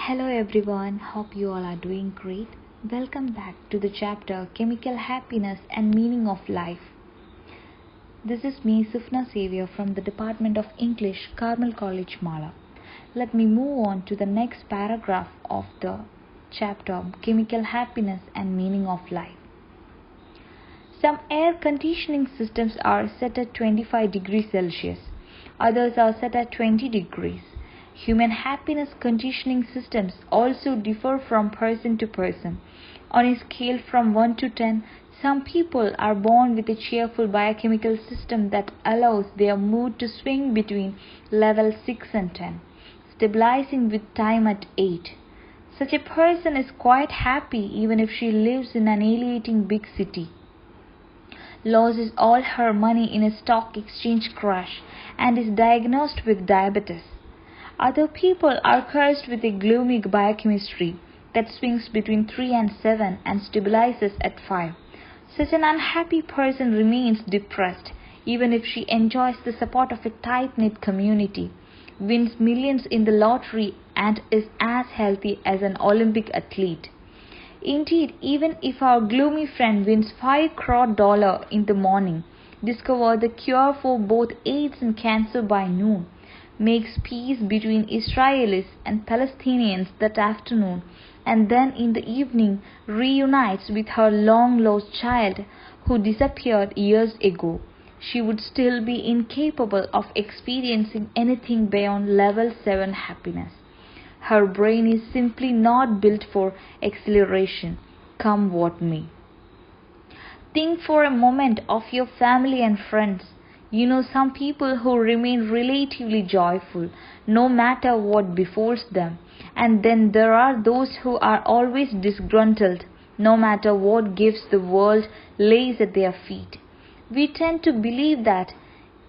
Hello everyone, hope you all are doing great. Welcome back to the chapter Chemical Happiness and Meaning of Life. This is me, Sufna Xavier from the Department of English, Carmel College, Mala. Let me move on to the next paragraph of the chapter Chemical Happiness and Meaning of Life. Some air conditioning systems are set at 25 degrees Celsius. Others are set at 20 degrees. Human happiness conditioning systems also differ from person to person. On a scale from 1 to 10, some people are born with a cheerful biochemical system that allows their mood to swing between level 6 and 10, stabilizing with time at 8. Such a person is quite happy even if she lives in an alienating big city, loses all her money in a stock exchange crash, and is diagnosed with diabetes. Other people are cursed with a gloomy biochemistry that swings between 3 and 7 and stabilizes at 5. Such an unhappy person remains depressed even if she enjoys the support of a tight-knit community, wins millions in the lottery, and is as healthy as an Olympic athlete. Indeed, even if our gloomy friend wins $5 crore in the morning, discovers the cure for both AIDS and cancer by noon, makes peace between Israelis and Palestinians that afternoon, and then in the evening reunites with her long-lost child who disappeared years ago, she would still be incapable of experiencing anything beyond level 7 happiness. Her brain is simply not built for acceleration, come what may. Think for a moment of your family and friends. You know some people who remain relatively joyful no matter what befalls them, and then there are those who are always disgruntled no matter what gifts the world lays at their feet. We tend to believe that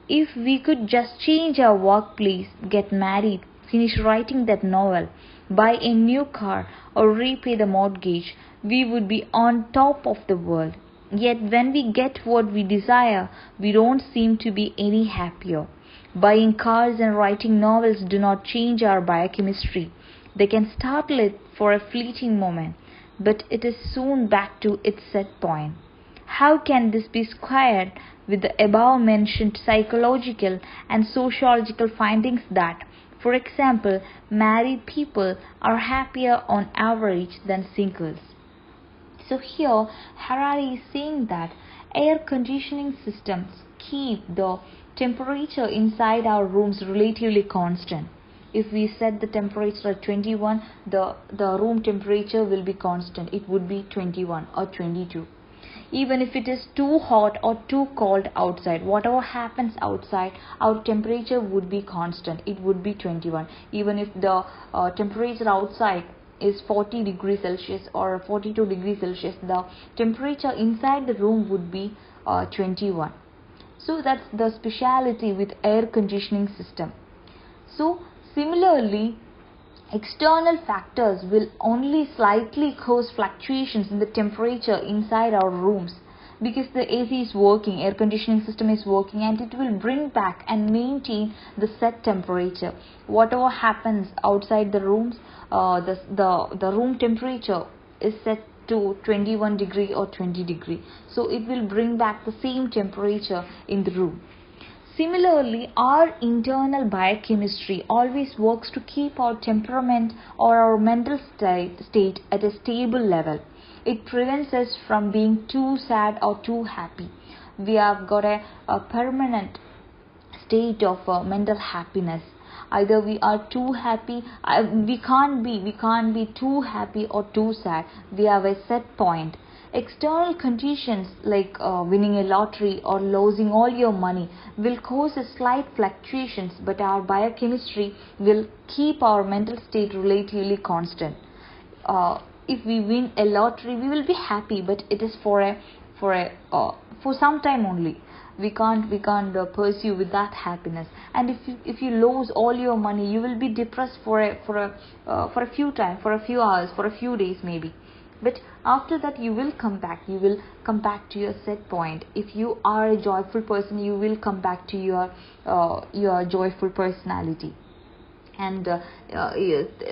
if we could just change our workplace, get married, finish writing that novel, buy a new car, or repay the mortgage, we would be on top of the world. Yet when we get what we desire, we don't seem to be any happier. Buying cars and writing novels do not change our biochemistry. They can startle it for a fleeting moment, but it is soon back to its set point. How can this be squared with the above-mentioned psychological and sociological findings that, for example, married people are happier on average than singles? So here, Harari is saying that air conditioning systems keep the temperature inside our rooms relatively constant. If we set the temperature at 21, the room temperature will be constant. It would be 21 or 22. Even if it is too hot or too cold outside, whatever happens outside, our temperature would be constant. It would be 21. Even if the temperature outside is 40 degrees Celsius or 42 degrees Celsius, the temperature inside the room would be 21. So that's the speciality with air conditioning system. So similarly, external factors will only slightly cause fluctuations in the temperature inside our rooms, because the AC is working, air conditioning system is working, and it will bring back and maintain the set temperature. Whatever happens outside the rooms, the room temperature is set to 21 degree or 20 degree. So it will bring back the same temperature in the room. Similarly, our internal biochemistry always works to keep our temperament or our mental state at a stable level. It prevents us from being too sad or too happy. We have got a permanent state of mental happiness. Either we are too happy, we can't be too happy or too sad. We have a set point. External conditions like winning a lottery or losing all your money will cause a slight fluctuations, but our biochemistry will keep our mental state relatively constant. If we win a lottery, we will be happy, but it is for some time only. We can't pursue with that happiness. And if you lose all your money, you will be depressed for a few time, for a few hours, for a few days maybe. But after that you will come back to your set point. If you are a joyful person, you will come back to your joyful personality. And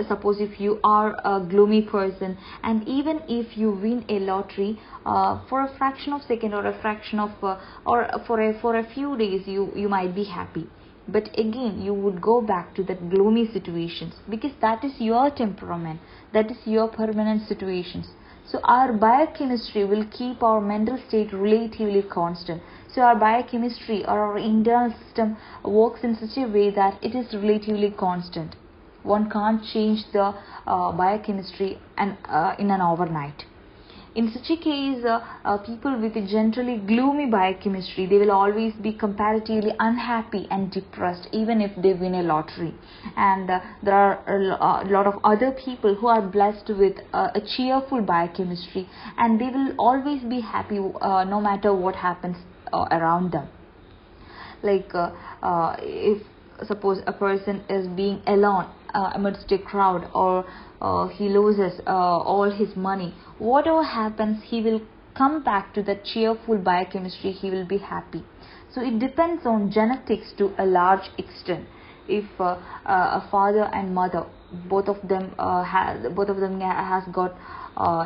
suppose if you are a gloomy person, and even if you win a lottery, for a fraction of second, or a fraction of or for a few days, you might be happy, but again you would go back to that gloomy situations, because that is your temperament, that is your permanent situations. So our biochemistry will keep our mental state relatively constant. So our biochemistry, or our internal system, works in such a way that it is relatively constant. One can't change the biochemistry in an overnight. In such a case, people with a generally gloomy biochemistry, they will always be comparatively unhappy and depressed, even if they win a lottery. And there are a lot of other people who are blessed with a cheerful biochemistry, and they will always be happy no matter what happens around them. Like if suppose a person is being alone amidst a crowd, or he loses all his money, whatever happens, he will come back to that cheerful biochemistry, he will be happy. So it depends on genetics to a large extent. If a father and mother, both of them has got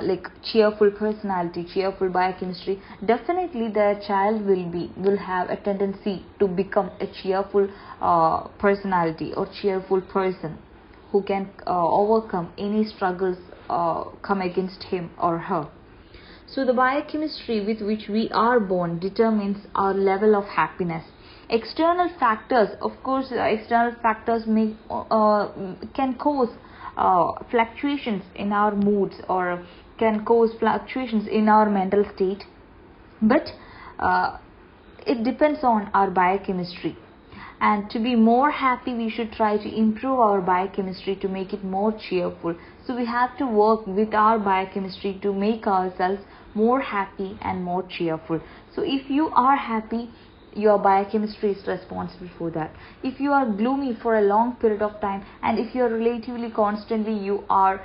like cheerful personality, cheerful biochemistry, definitely their child will have a tendency to become a cheerful personality or cheerful person, who can overcome any struggles come against him or her. So the biochemistry with which we are born determines our level of happiness. External factors, of course, external factors can cause fluctuations in our moods, or can cause fluctuations in our mental state, but it depends on our biochemistry. And to be more happy, we should try to improve our biochemistry to make it more cheerful. So we have to work with our biochemistry to make ourselves more happy and more cheerful. So if you are happy, your biochemistry is responsible for that. If you are gloomy for a long period of time, and if you are relatively constantly you are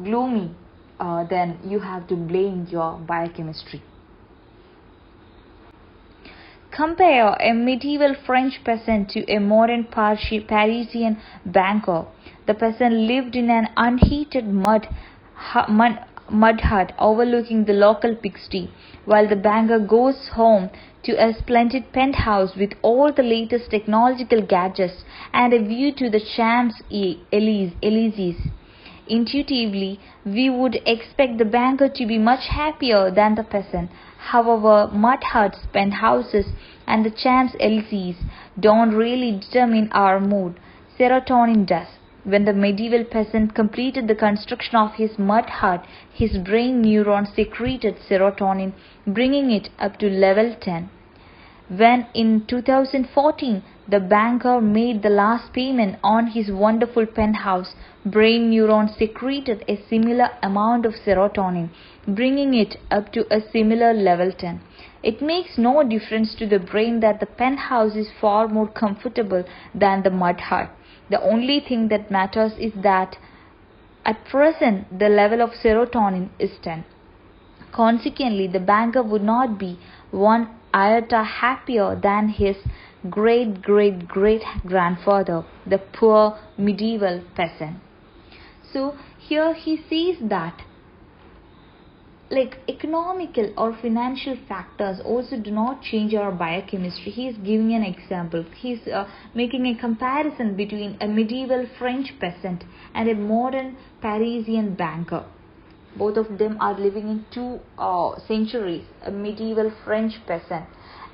gloomy, then you have to blame your biochemistry. Compare a medieval French peasant to a modern Parisian banker. The peasant lived in an unheated mud hut overlooking the local pigsty, while the banker goes home to a splendid penthouse with all the latest technological gadgets and a view to the Champs-Élysées. Intuitively, we would expect the banker to be much happier than the peasant. However, mud huts, penthouses, and the Champs-Élysées don't really determine our mood. Serotonin does. When the medieval peasant completed the construction of his mud hut, his brain neurons secreted serotonin, bringing it up to level 10. When in 2014 the banker made the last payment on his wonderful penthouse, brain neurons secreted a similar amount of serotonin, bringing it up to a similar level 10. It makes no difference to the brain that the penthouse is far more comfortable than the mud hut. The only thing that matters is that at present the level of serotonin is 10. Consequently, the banker would not be one iota happier than his great-great-great-grandfather, the poor medieval peasant. So here he says that like economical or financial factors also do not change our biochemistry. He is giving an example. He is making a comparison between a medieval French peasant and a modern Parisian banker. Both of them are living in two centuries, a medieval French peasant.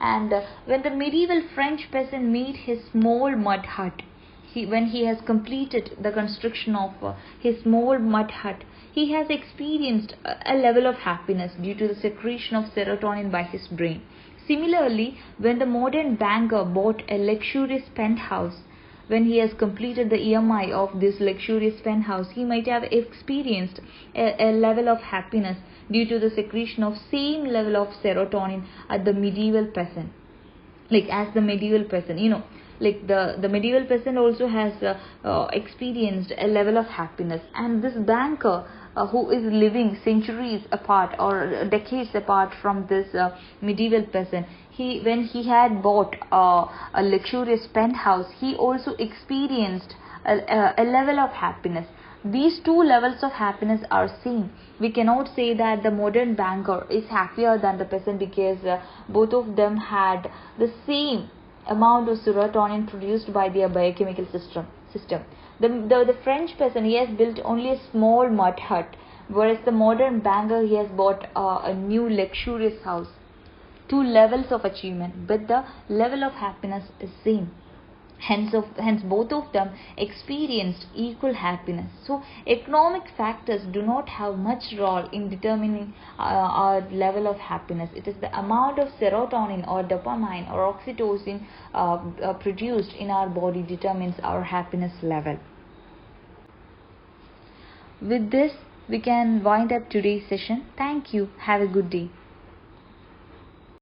And when the medieval French peasant made his small mud hut, when he has completed the construction of his small mud hut, he has experienced a level of happiness due to the secretion of serotonin by his brain. Similarly, when the modern banker bought a luxurious penthouse, when he has completed the EMI of this luxurious penthouse, he might have experienced a level of happiness due to the secretion of same level of serotonin at the medieval peasant. Like as the medieval peasant, like the medieval peasant also has experienced a level of happiness, and this banker who is living centuries apart or decades apart from this medieval peasant, when he had bought a luxurious penthouse, he also experienced a level of happiness. These two levels of happiness are same. We cannot say that the modern banker is happier than the peasant because both of them had the same amount of serotonin produced by their biochemical system. The French peasant, he has built only a small mud hut, whereas the modern banker, he has bought a new luxurious house. Two levels of achievement, but the level of happiness is same. Hence both of them experienced equal happiness. So economic factors do not have much role in determining our level of happiness. It is the amount of serotonin or dopamine or oxytocin produced in our body determines our happiness level. With this, we can wind up today's session. Thank you. Have a good day.